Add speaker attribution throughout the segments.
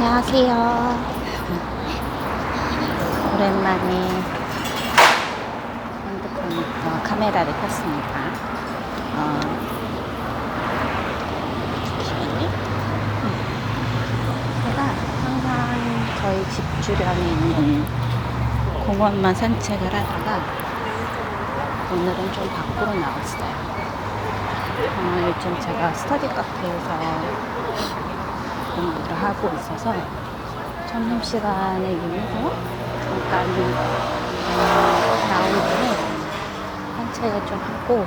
Speaker 1: 안녕하세요. 오랜만에 핸드폰 카메라를 켰습니다. 잠시만요. 제가 항상 저희 집 주변에 있는 공원만 산책을 하다가 오늘은 좀 밖으로 나왔어요. 요즘 제가 스터디 카페에서 공부를 하고 있어서 점심시간을 이용해서 잠깐 나온 김에 산책을 좀 하고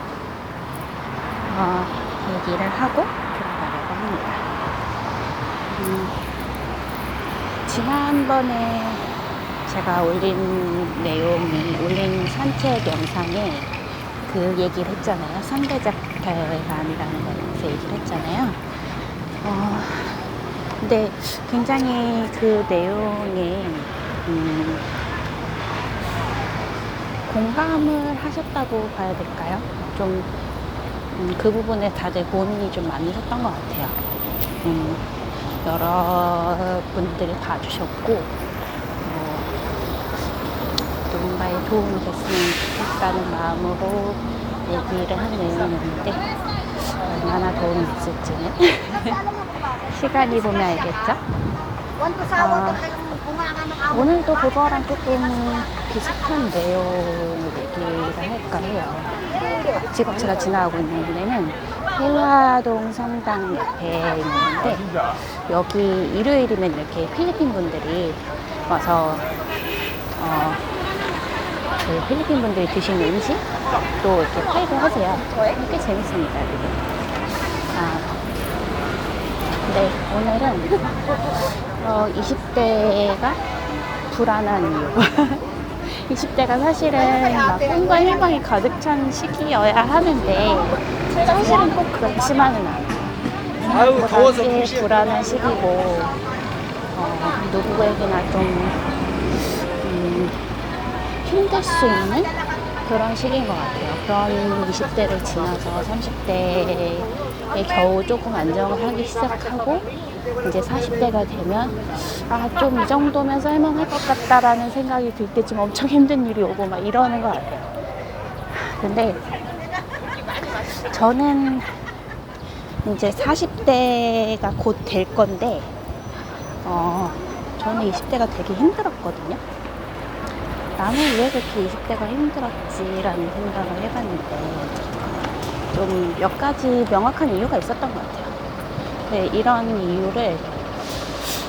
Speaker 1: 얘기를 하고 들어가려고 합니다. 지난번에 제가 올린 산책 영상에 그 얘기를 했잖아요. 상대작탈감이라는 거에서 얘기를 했잖아요. 근데 굉장히 그 내용에 공감을 하셨다고 봐야 될까요? 좀 그 부분에 다들 고민이 좀 많으셨던 것 같아요. 여러 분들이 봐주셨고 누군가의 도움이 됐으면 좋겠다는 마음으로 얘기를 한 내용이었는데 얼마나 도움이 됐을지는 시간이 보면 알겠죠? 오늘도 그거랑 조금 비슷한 내용을 얘기를 할까 해요. 지금 제가 지나가고 있는 데는 해화동 성당 옆에 있는데 여기 일요일이면 이렇게 필리핀 분들이 와서 그 필리핀 분들이 드시는 음식도 이렇게 팔고 하세요. 꽤 재밌습니다, 여기. 네, 오늘은 20대가 불안한 이유. 20대가 사실은 막 꿈과 희망이 가득 찬 시기여야 하는데 사실은 꼭 그렇지만은 않아요. 더워서 불안한 시기고 누구에게나 좀 힘들 수 있는 그런 시기인 것 같아요. 그런 20대를 지나서 30대에 겨우 조금 안정을 하기 시작하고 이제 40대가 되면 좀 이 정도면 살만할 것 같다라는 생각이 들 때쯤 엄청 힘든 일이 오고 막 이러는 것 같아요. 근데 저는 이제 40대가 곧 될 건데 저는 20대가 되게 힘들었거든요. 나는 왜 그렇게 20대가 힘들었지라는 생각을 해봤는데 좀 몇 가지 명확한 이유가 있었던 것 같아요. 네, 이런 이유를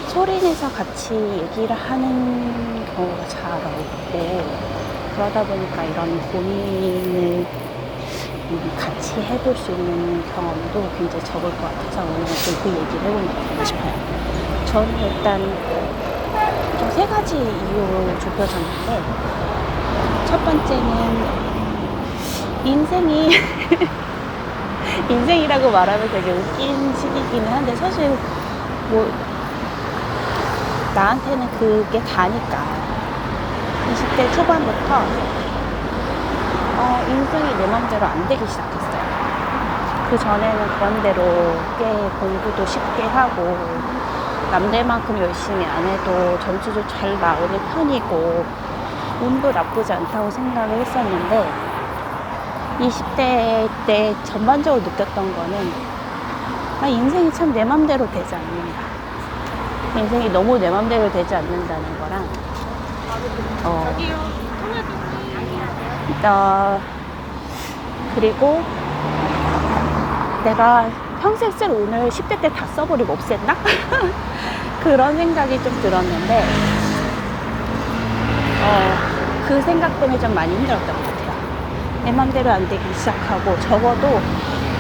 Speaker 1: 소리내서 같이 얘기를 하는 경우가 잘 없고 그러다 보니까 이런 고민을 같이 해볼 수 있는 경험도 굉장히 적을 것 같아서 오늘 좀 그 얘기를 해보고 싶어요. 저는 일단 좀 세 가지 이유로 좁혀졌는데 첫 번째는 인생이 인생이라고 말하면 되게 웃긴 시기이기는 한데 사실 뭐 나한테는 그게 다니까 20대 초반부터 인생이 내 맘대로 안 되기 시작했어요. 그 전에는 그런 대로 꽤 공부도 쉽게 하고 남들만큼 열심히 안 해도 점수도 잘 나오는 편이고 운도 나쁘지 않다고 생각을 했었는데 20대 때 전반적으로 느꼈던 거는 인생이 참 내 맘대로 되지 않는다. 인생이 너무 내 맘대로 되지 않는다는 거랑 그리고 내가 평생 쓸 운을 10대 때 다 써버리고 없앴나? 그런 생각이 좀 들었는데 그 생각 때문에 좀 많이 힘들었던 것 같아요. 내 맘대로 안 되기 시작하고 적어도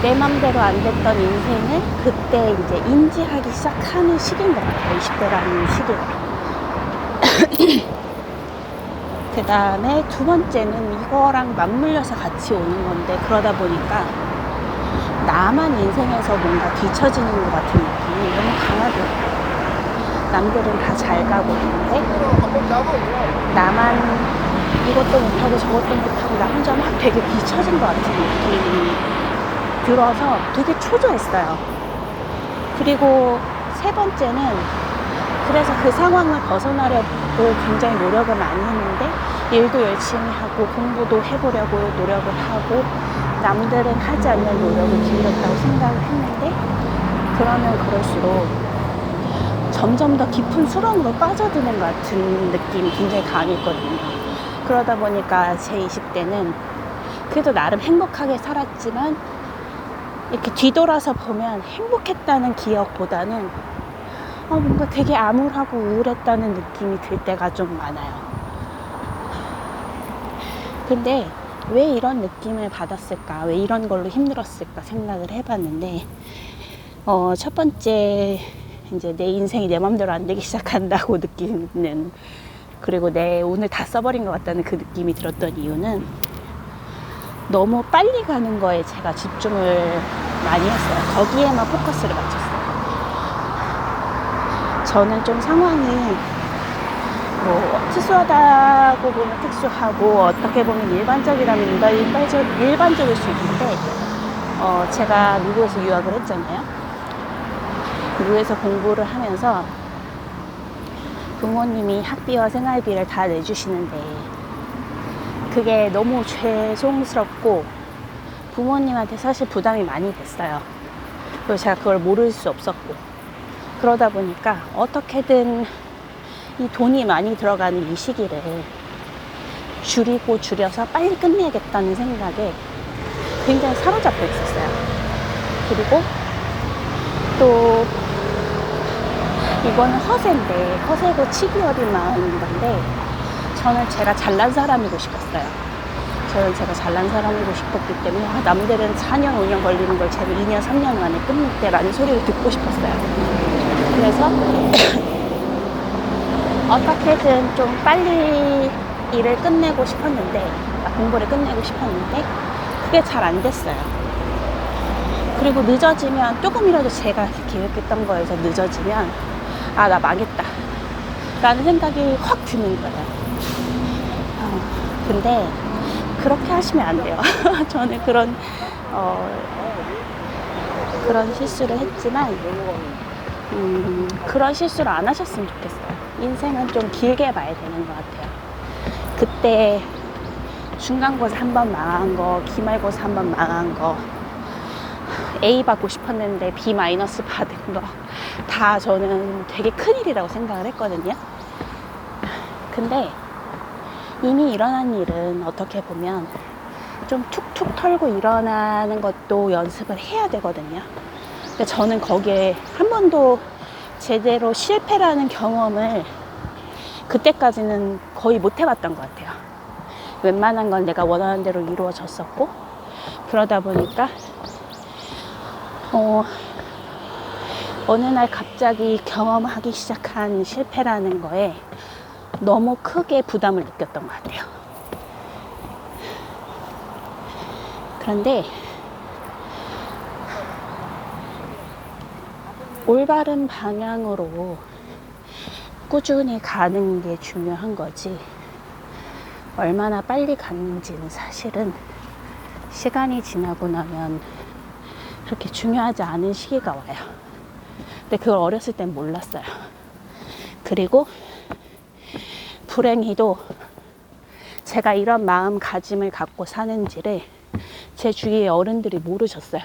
Speaker 1: 내 맘대로 안 됐던 인생은 그때 이제 인지하기 시작하는 시기인 것 같아요. 20대라는 시기가. 그 다음에 두 번째는 이거랑 맞물려서 같이 오는 건데 그러다 보니까 나만 인생에서 뭔가 뒤처지는 것 같은 느낌이 너무 강하더라고요. 남들은 다 잘 가고 있는데 나만 이것도 못하고 저것도 못하고 나 혼자 막 되게 뒤처진 것 같은 느낌이 들어서 되게 초조했어요. 그리고 세 번째는 그래서 그 상황을 벗어나려고 굉장히 노력을 많이 했는데, 일도 열심히 하고 공부도 해보려고 노력을 하고 남들은 하지 않는 노력을 기울였다고 생각을 했는데, 그러면 그럴수록 점점 더 깊은 수렁으로 빠져드는 것 같은 느낌이 굉장히 강했거든요. 그러다 보니까 제 20대는 그래도 나름 행복하게 살았지만, 이렇게 뒤돌아서 보면 행복했다는 기억보다는 뭔가 되게 암울하고 우울했다는 느낌이 들 때가 좀 많아요. 근데 왜 이런 느낌을 받았을까, 왜 이런 걸로 힘들었을까 생각을 해봤는데, 첫 번째, 이제 내 인생이 내 맘대로 안 되기 시작한다고 느끼는, 그리고 내 오늘 다 써버린 것 같다는 그 느낌이 들었던 이유는, 너무 빨리 가는 거에 제가 집중을 많이 했어요. 거기에만 포커스를 맞췄어요. 저는 좀 상황이 특수하다고 보면 특수하고, 어떻게 보면 일반적이라면 일반적일 수 있는데, 제가 미국에서 유학을 했잖아요. 미국에서 공부를 하면서 부모님이 학비와 생활비를 다 내주시는데, 그게 너무 죄송스럽고 부모님한테 사실 부담이 많이 됐어요. 그리고 제가 그걸 모를 수 없었고, 그러다 보니까 어떻게든 이 돈이 많이 들어가는 이 시기를 줄여서 빨리 끝내야겠다는 생각에 굉장히 사로잡혀 있었어요. 그리고 또 이거는 허세고 치기 어린 마음인 건데, 저는 제가 잘난 사람이고 싶었어요. 저는 제가 잘난 사람이고 싶었기 때문에 남들은 4년 5년 걸리는 걸 제가 2년 3년 만에 끝냈대라는 소리를 듣고 싶었어요. 그래서 어떻게든 좀 빨리 일을 끝내고 싶었는데, 공부를 끝내고 싶었는데 그게 잘 안 됐어요. 그리고 늦어지면, 조금이라도 제가 계획했던 거에서 늦어지면 나 망했다 라는 생각이 확 드는 거예요. 근데 그렇게 하시면 안 돼요. 저는 그런 실수를 했지만, 그런 실수를 안 하셨으면 좋겠어요. 인생은 좀 길게 봐야 되는 것 같아요. 그때 중간고사 한 번 망한 거, 기말고사 한 번 망한 거, A 받고 싶었는데 B 마이너스 받은 거, 다 저는 되게 큰일이라고 생각을 했거든요. 근데 이미 일어난 일은 어떻게 보면 좀 툭툭 털고 일어나는 것도 연습을 해야 되거든요. 근데 저는 거기에 한 번도 제대로 실패라는 경험을 그때까지는 거의 못 해봤던 것 같아요. 웬만한 건 내가 원하는 대로 이루어졌었고, 그러다 보니까 어느 날 갑자기 경험하기 시작한 실패라는 거에 너무 크게 부담을 느꼈던 것 같아요. 그런데 올바른 방향으로 꾸준히 가는 게 중요한 거지, 얼마나 빨리 갔는지는 사실은 시간이 지나고 나면 그렇게 중요하지 않은 시기가 와요. 근데 그걸 어렸을 땐 몰랐어요. 그리고 불행히도 제가 이런 마음가짐을 갖고 사는지를 제 주위의 어른들이 모르셨어요.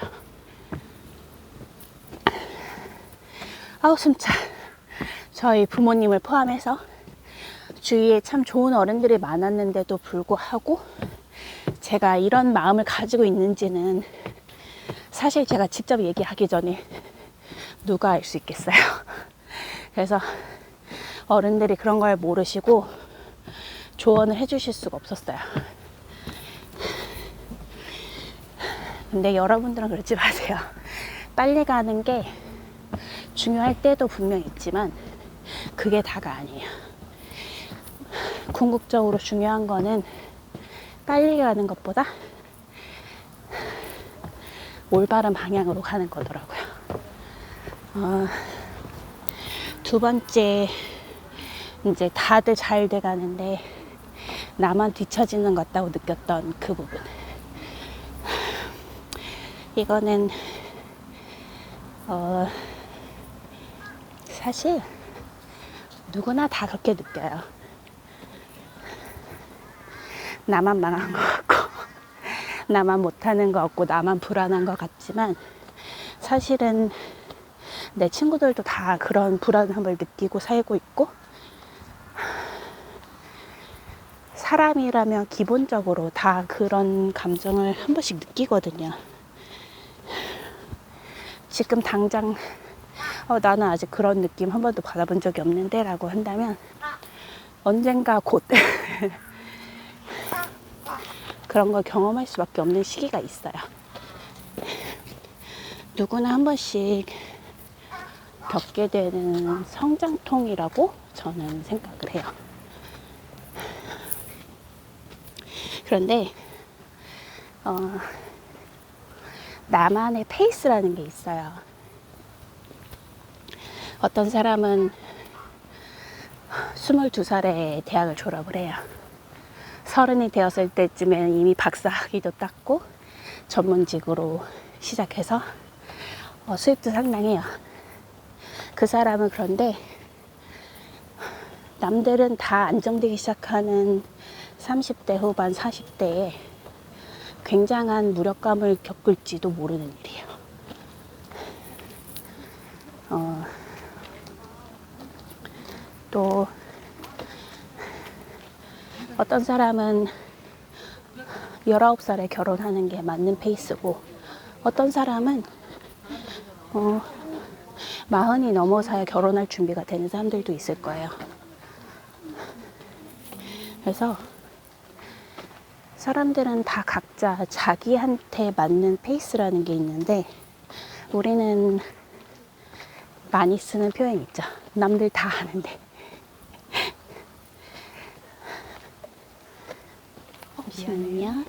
Speaker 1: 숨차. 저희 부모님을 포함해서 주위에 참 좋은 어른들이 많았는데도 불구하고 제가 이런 마음을 가지고 있는지는 사실 제가 직접 얘기하기 전에 누가 알 수 있겠어요. 그래서 어른들이 그런 걸 모르시고 조언을 해주실 수가 없었어요. 근데 여러분들은 그러지 마세요. 빨리 가는 게 중요할 때도 분명 있지만 그게 다가 아니에요. 궁극적으로 중요한 거는 빨리 가는 것보다 올바른 방향으로 가는 거더라고요. 두 번째, 이제 다들 잘 돼가는데 나만 뒤처지는 것 같다고 느꼈던 그 부분. 이거는 사실 누구나 다 그렇게 느껴요. 나만 망한 것 같고 나만 못하는 것 같고 나만 불안한 것 같지만 사실은 내 친구들도 다 그런 불안함을 느끼고 살고 있고, 사람이라면 기본적으로 다 그런 감정을 한 번씩 느끼거든요. 지금 당장 나는 아직 그런 느낌 한 번도 받아본 적이 없는데 라고 한다면 언젠가 곧 그런 걸 경험할 수밖에 없는 시기가 있어요. 누구나 한 번씩 겪게 되는 성장통이라고 저는 생각을 해요. 그런데 나만의 페이스라는 게 있어요. 어떤 사람은 22살에 대학을 졸업을 해요. 30이 되었을 때쯤에는 이미 박사학위도 땄고 전문직으로 시작해서 수입도 상당해요. 그 사람은 그런데 남들은 다 안정되기 시작하는 30대 후반 40대에 굉장한 무력감을 겪을지도 모르는 일이에요. 또 어떤 사람은 19살에 결혼하는 게 맞는 페이스고, 어떤 사람은 40이 넘어서야 결혼할 준비가 되는 사람들도 있을 거예요. 그래서 사람들은 다 각자 자기한테 맞는 페이스라는 게 있는데, 우리는 많이 쓰는 표현 있죠. 남들 다 하는데. 잠시만요.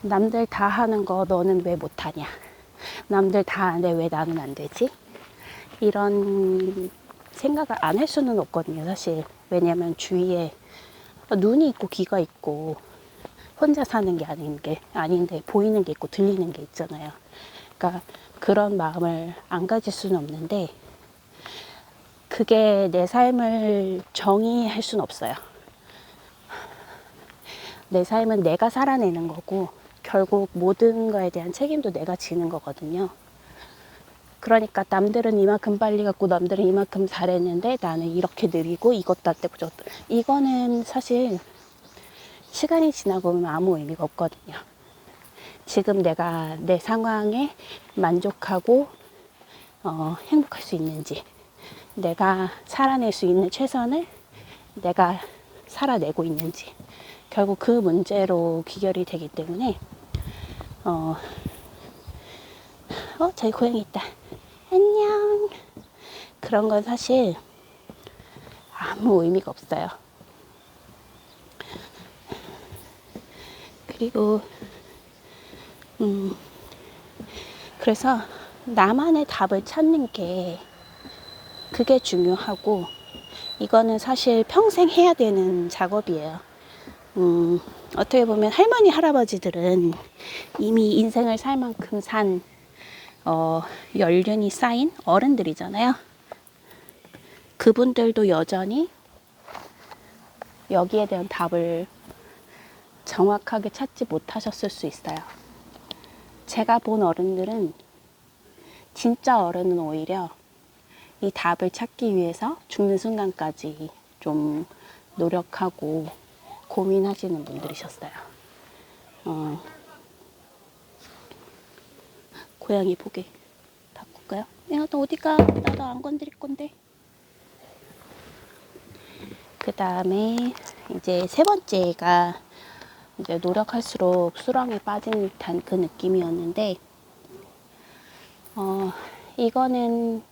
Speaker 1: 남들 다 하는 거 너는 왜 못하냐. 남들 다 하는데 왜 나는 안 되지? 이런 생각을 안 할 수는 없거든요, 사실. 왜냐면 주위에 눈이 있고 귀가 있고 혼자 사는 게 아닌데 보이는 게 있고 들리는 게 있잖아요. 그러니까 그런 마음을 안 가질 수는 없는데, 그게 내 삶을 정의할 수는 없어요. 내 삶은 내가 살아내는 거고 결국 모든 거에 대한 책임도 내가 지는 거거든요. 그러니까 남들은 이만큼 빨리 갔고 남들은 이만큼 잘했는데 나는 이렇게 느리고 이것도 안 되고 저것도, 이거는 사실 시간이 지나고 보면 아무 의미가 없거든요. 지금 내가 내 상황에 만족하고 행복할 수 있는지, 내가 살아낼 수 있는 최선을 내가 살아내고 있는지, 결국 그 문제로 귀결이 되기 때문에 저기 고양이 있다. 안녕. 그런 건 사실 아무 의미가 없어요. 그리고 그래서 나만의 답을 찾는 게 그게 중요하고, 이거는 사실 평생 해야 되는 작업이에요. 어떻게 보면 할머니 할아버지들은 이미 인생을 살 만큼 산 연륜이 쌓인 어른들이잖아요. 그분들도 여전히 여기에 대한 답을 정확하게 찾지 못하셨을 수 있어요. 제가 본 어른들은, 진짜 어른은 오히려 이 답을 찾기 위해서 죽는 순간까지 좀 노력하고 고민하시는 분들이셨어요. 고양이 보게 바꿀까요? 야, 너 어디가? 나도 안 건드릴 건데. 그 다음에 이제 세 번째가 이제 노력할수록 수렁에 빠진 듯한 그 느낌이었는데, 이거는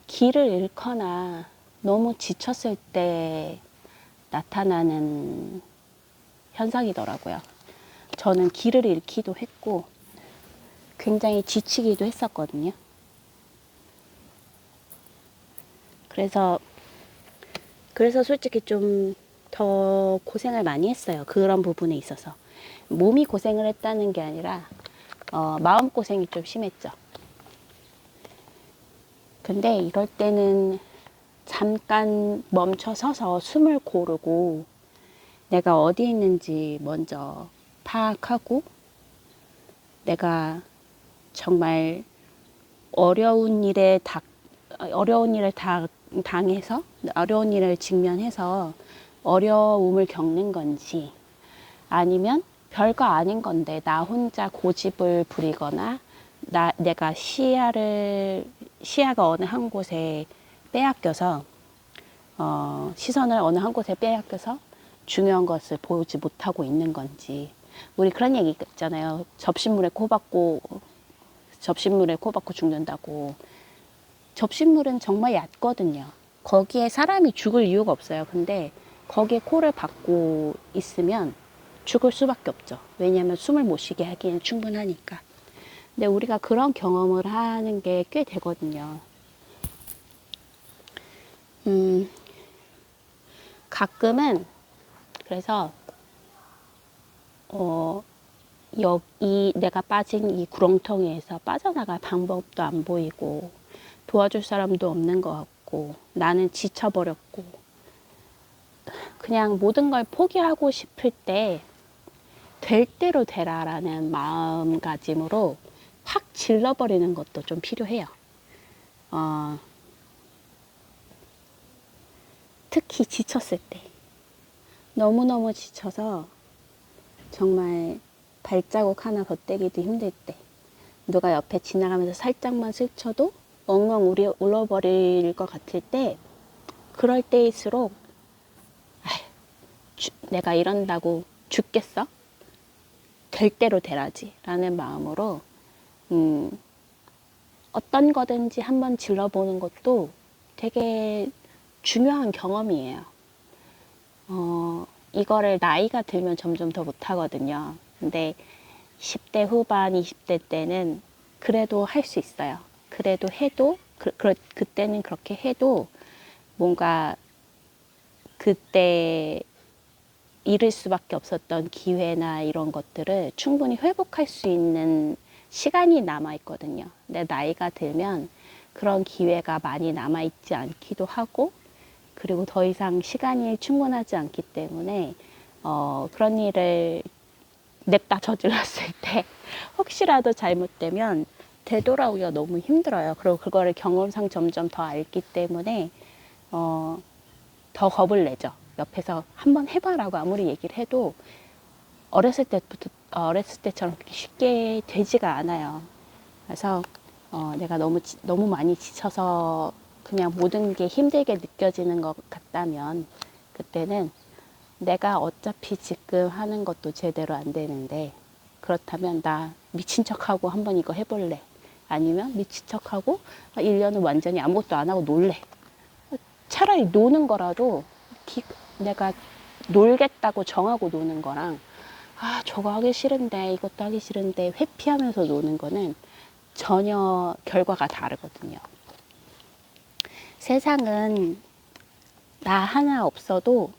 Speaker 1: 길을 잃거나 너무 지쳤을 때 나타나는 현상이더라고요. 저는 길을 잃기도 했고 굉장히 지치기도 했었거든요. 그래서 솔직히 좀 더 고생을 많이 했어요. 그런 부분에 있어서. 몸이 고생을 했다는 게 아니라 마음 고생이 좀 심했죠. 근데 이럴 때는 잠깐 멈춰 서서 숨을 고르고 내가 어디 있는지 먼저 파악하고 내가 정말 어려운 일을 당해서 어려운 일을 직면해서 어려움을 겪는 건지 아니면 별거 아닌 건데 나 혼자 고집을 부리거나 내가 시야가 어느 한 곳에 빼앗겨서 시선을 어느 한 곳에 빼앗겨서 중요한 것을 보지 못하고 있는 건지. 우리 그런 얘기 있잖아요. 접시물에 코 박고 죽는다고. 접시물은 정말 얕거든요. 거기에 사람이 죽을 이유가 없어요. 근데 거기에 코를 박고 있으면 죽을 수밖에 없죠. 왜냐하면 숨을 못 쉬게 하기엔 충분하니까. 근데 우리가 그런 경험을 하는 게 꽤 되거든요. 가끔은 그래서 내가 빠진 이 구렁텅이에서 빠져나갈 방법도 안 보이고 도와줄 사람도 없는 것 같고 나는 지쳐버렸고 그냥 모든 걸 포기하고 싶을 때 될 대로 되라라는 마음가짐으로 확 질러버리는 것도 좀 필요해요. 특히 지쳤을 때 너무너무 지쳐서 정말 발자국 하나 덧대기도 힘들 때 누가 옆에 지나가면서 살짝만 스쳐도 엉엉 울어버릴 것 같을 때 그럴 때일수록 내가 이런다고 죽겠어? 될 대로 되라지 라는 마음으로 어떤 거든지 한번 질러보는 것도 되게 중요한 경험이에요. 이거를 나이가 들면 점점 더 못하거든요. 근데 10대 후반, 20대 때는 그래도 할 수 있어요. 그래도 해도, 그때는 그렇게 해도 뭔가 그때 잃을 수밖에 없었던 기회나 이런 것들을 충분히 회복할 수 있는 시간이 남아있거든요. 근데 나이가 들면 그런 기회가 많이 남아있지 않기도 하고 그리고 더 이상 시간이 충분하지 않기 때문에 그런 일을 냅다 저질렀을 때 혹시라도 잘못되면 되돌아오기가 너무 힘들어요. 그리고 그거를 경험상 점점 더 알기 때문에 더 겁을 내죠. 옆에서 한번 해봐라고 아무리 얘기를 해도 어렸을 때처럼 그렇게 쉽게 되지가 않아요. 그래서 내가 너무 많이 지쳐서 그냥 모든 게 힘들게 느껴지는 것 같다면 그때는 내가 어차피 지금 하는 것도 제대로 안 되는데 그렇다면 나 미친 척하고 한번 이거 해볼래. 아니면 미친 척하고 1년은 완전히 아무것도 안 하고 놀래. 차라리 노는 거라도 내가 놀겠다고 정하고 노는 거랑 저거 하기 싫은데 이것도 하기 싫은데 회피하면서 노는 거는 전혀 결과가 다르거든요. 세상은 나 하나 없어도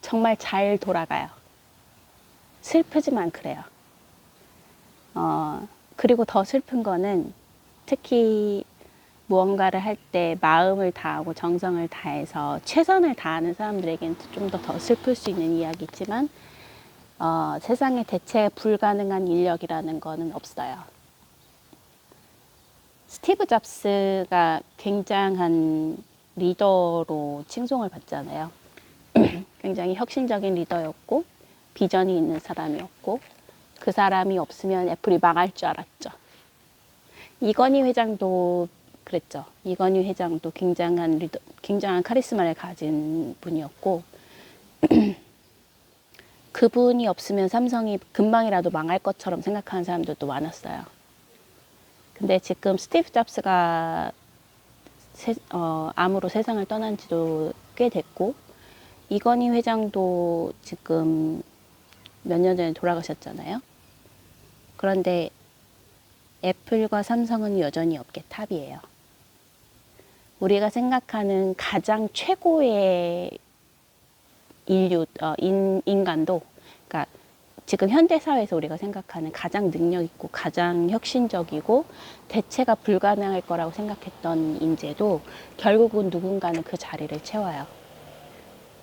Speaker 1: 정말 잘 돌아가요. 슬프지만 그래요. 그리고 더 슬픈 거는 특히 무언가를 할 때 마음을 다하고 정성을 다해서 최선을 다하는 사람들에게는 좀 더 슬플 수 있는 이야기지만 세상에 대체 불가능한 인력이라는 거는 없어요. 스티브 잡스가 굉장한 리더로 칭송을 받잖아요. 굉장히 혁신적인 리더였고 비전이 있는 사람이었고 그 사람이 없으면 애플이 망할 줄 알았죠. 이건희 회장도 그랬죠. 이건희 회장도 굉장한 카리스마를 가진 분이었고 그분이 없으면 삼성이 금방이라도 망할 것처럼 생각하는 사람들도 많았어요. 근데 지금 스티브 잡스가 암으로 세상을 떠난 지도 꽤 됐고 이건희 회장도 지금 몇 년 전에 돌아가셨잖아요. 그런데 애플과 삼성은 여전히 업계 탑이에요. 우리가 생각하는 가장 최고의 인간도, 그러니까 지금 현대사회에서 우리가 생각하는 가장 능력 있고 가장 혁신적이고 대체가 불가능할 거라고 생각했던 인재도 결국은 누군가는 그 자리를 채워요.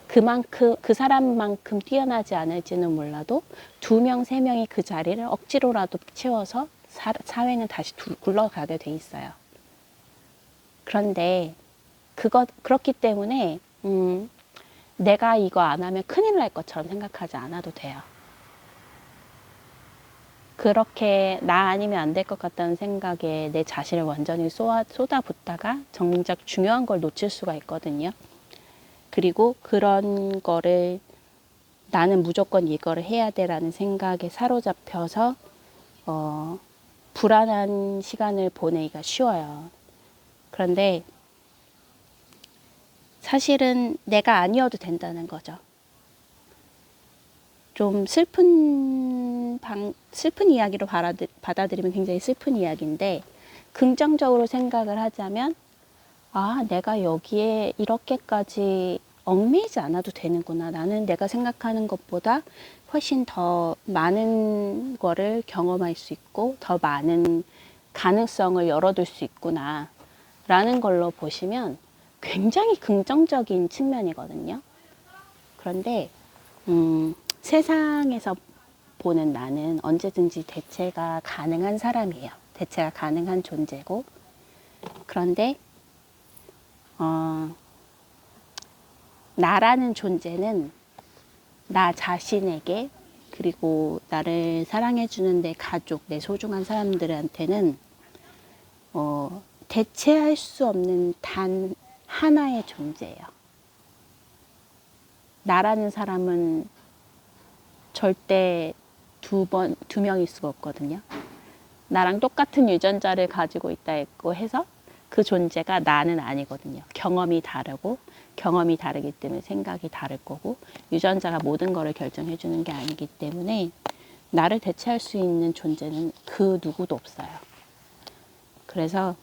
Speaker 1: 그만큼 그 사람만큼 뛰어나지 않을지는 몰라도 2명, 3명이 그 자리를 억지로라도 채워서 사회는 다시 굴러가게 돼 있어요. 그런데 그렇기 때문에 내가 이거 안 하면 큰일 날 것처럼 생각하지 않아도 돼요. 그렇게 나 아니면 안 될 것 같다는 생각에 내 자신을 완전히 쏟아붓다가 정작 중요한 걸 놓칠 수가 있거든요. 그리고 그런 거를 나는 무조건 이거를 해야 돼라는 생각에 사로잡혀서 불안한 시간을 보내기가 쉬워요. 그런데 사실은 내가 아니어도 된다는 거죠. 좀 슬픈 이야기로 받아들이면 굉장히 슬픈 이야기인데, 긍정적으로 생각을 하자면 내가 여기에 이렇게까지 얽매이지 않아도 되는구나. 나는 내가 생각하는 것보다 훨씬 더 많은 거를 경험할 수 있고 더 많은 가능성을 열어둘 수 있구나 라는 걸로 보시면 굉장히 긍정적인 측면이거든요. 그런데 세상에서 보는 나는 언제든지 대체가 가능한 사람이에요. 대체가 가능한 존재고, 그런데 나라는 존재는 나 자신에게, 그리고 나를 사랑해주는 내 가족, 내 소중한 사람들한테는 대체할 수 없는 단 하나의 존재예요. 나라는 사람은 절대 두 명일 수가 없거든요. 나랑 똑같은 유전자를 가지고 있다 했고 해서 그 존재가 나는 아니거든요. 경험이 다르고, 경험이 다르기 때문에 생각이 다를 거고, 유전자가 모든 것을 결정해 주는 게 아니기 때문에 나를 대체할 수 있는 존재는 그 누구도 없어요. 그래서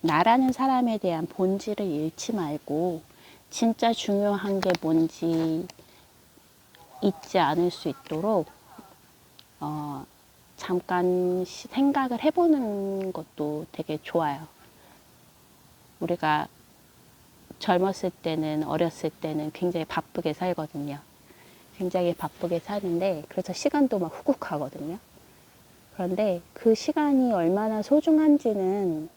Speaker 1: 나라는 사람에 대한 본질을 잃지 말고 진짜 중요한 게 뭔지 잊지 않을 수 있도록 잠깐 생각을 해보는 것도 되게 좋아요. 우리가 젊었을 때는, 어렸을 때는 굉장히 바쁘게 살거든요. 굉장히 바쁘게 사는데, 그래서 시간도 막 훅훅 가거든요. 그런데 그 시간이 얼마나 소중한지는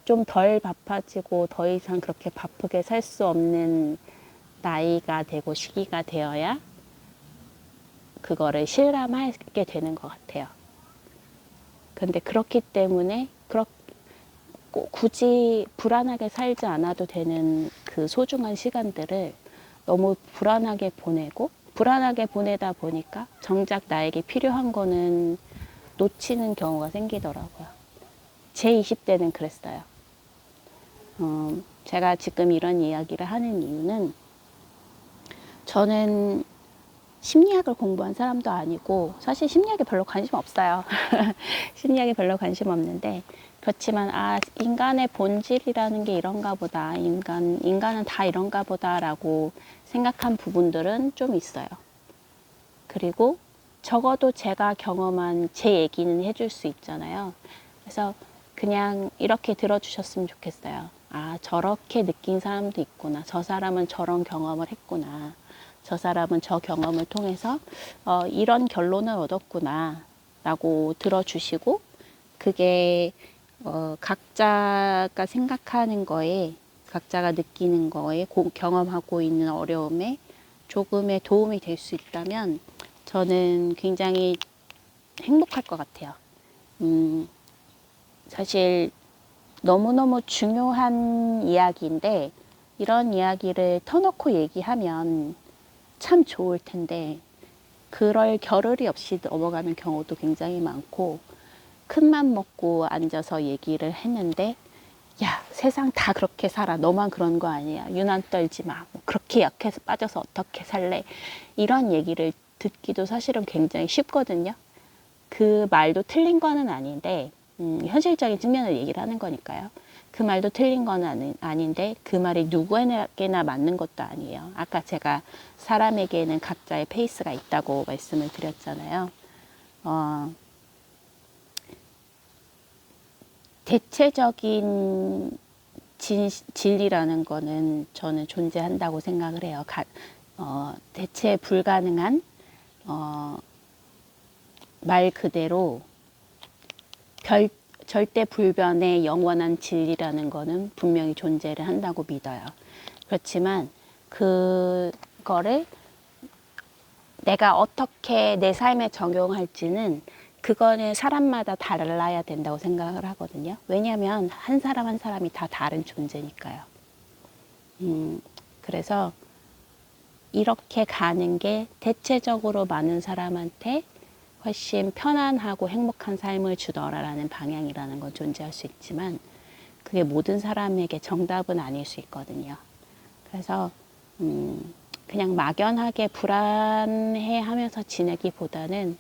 Speaker 1: 좀 덜 바빠지고 더 이상 그렇게 바쁘게 살 수 없는 나이가 되고 시기가 되어야 그거를 실감하게 되는 것 같아요. 근데 그렇기 때문에 굳이 불안하게 살지 않아도 되는 그 소중한 시간들을 너무 불안하게 보내고, 불안하게 보내다 보니까 정작 나에게 필요한 거는 놓치는 경우가 생기더라고요. 제 20대는 그랬어요. 제가 지금 이런 이야기를 하는 이유는, 저는 심리학을 공부한 사람도 아니고 사실 심리학에 별로 관심 없어요. 심리학에 별로 관심 없는데, 그렇지만 인간의 본질이라는 게 이런가 보다, 인간은 다 이런가 보다라고 생각한 부분들은 좀 있어요. 그리고 적어도 제가 경험한 제 얘기는 해줄 수 있잖아요. 그래서 그냥 이렇게 들어주셨으면 좋겠어요. 저렇게 느낀 사람도 있구나. 저 사람은 저런 경험을 했구나. 저 사람은 저 경험을 통해서 이런 결론을 얻었구나 라고 들어주시고, 그게 각자가 생각하는 거에, 각자가 느끼는 거에, 경험하고 있는 어려움에 조금의 도움이 될 수 있다면 저는 굉장히 행복할 것 같아요. 사실 너무너무 중요한 이야기인데, 이런 이야기를 터놓고 얘기하면 참 좋을 텐데 그럴 겨를이 없이 넘어가는 경우도 굉장히 많고, 큰맘 먹고 앉아서 얘기를 했는데, 야, 세상 다 그렇게 살아. 너만 그런 거 아니야. 유난 떨지 마. 그렇게 약해서 빠져서 어떻게 살래. 이런 얘기를 듣기도 사실은 굉장히 쉽거든요. 그 말도 틀린 거는 아닌데 현실적인 측면을 얘기를 하는 거니까요. 그 말도 틀린 건 아닌데 그 말이 누구에게나 맞는 것도 아니에요. 아까 제가 사람에게는 각자의 페이스가 있다고 말씀을 드렸잖아요. 대체적인 진리라는 거는 저는 존재한다고 생각을 해요. 대체 불가능한 말 그대로 절대 불변의 영원한 진리라는 거는 분명히 존재를 한다고 믿어요. 그렇지만 그거를 내가 어떻게 내 삶에 적용할지는 그거는 사람마다 달라야 된다고 생각을 하거든요. 왜냐하면 한 사람 한 사람이 다 다른 존재니까요. 그래서 이렇게 가는 게 대체적으로 많은 사람한테 훨씬 편안하고 행복한 삶을 주더라라는 방향이라는 건 존재할 수 있지만 그게 모든 사람에게 정답은 아닐 수 있거든요. 그래서 그냥 막연하게 불안해하면서 지내기보다는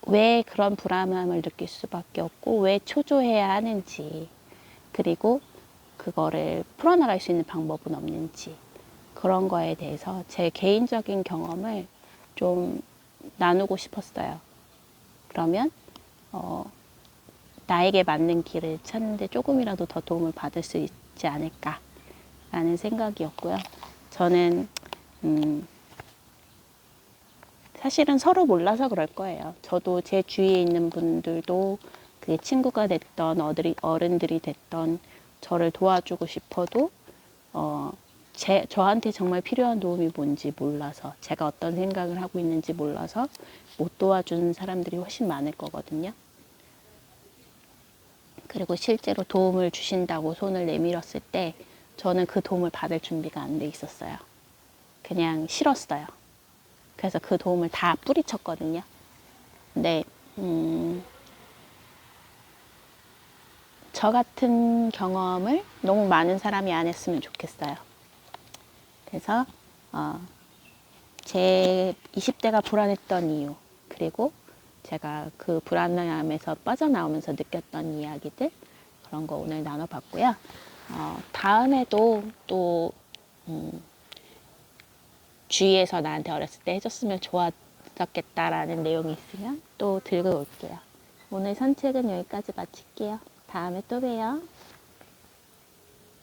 Speaker 1: 왜 그런 불안함을 느낄 수밖에 없고 왜 초조해야 하는지, 그리고 그거를 풀어나갈 수 있는 방법은 없는지, 그런 거에 대해서 제 개인적인 경험을 좀 나누고 싶었어요. 그러면 나에게 맞는 길을 찾는데 조금이라도 더 도움을 받을 수 있지 않을까라는 생각이었고요. 저는 사실은 서로 몰라서 그럴 거예요. 저도 제 주위에 있는 분들도 그게 친구가 됐던 어른들이 됐던 저를 도와주고 싶어도 저한테 정말 필요한 도움이 뭔지 몰라서, 제가 어떤 생각을 하고 있는지 몰라서 못 도와주는 사람들이 훨씬 많을 거거든요. 그리고 실제로 도움을 주신다고 손을 내밀었을 때 저는 그 도움을 받을 준비가 안 돼 있었어요. 그냥 싫었어요. 그래서 그 도움을 다 뿌리쳤거든요. 근데 저 같은 경험을 너무 많은 사람이 안 했으면 좋겠어요. 그래서 제 20대가 불안했던 이유, 그리고 제가 그 불안함에서 빠져나오면서 느꼈던 이야기들, 그런 거 오늘 나눠봤고요. 다음에도 또 주위에서 나한테 어렸을 때 해줬으면 좋았겠다라는 내용이 있으면 또 들고 올게요. 오늘 산책은 여기까지 마칠게요. 다음에 또 봬요.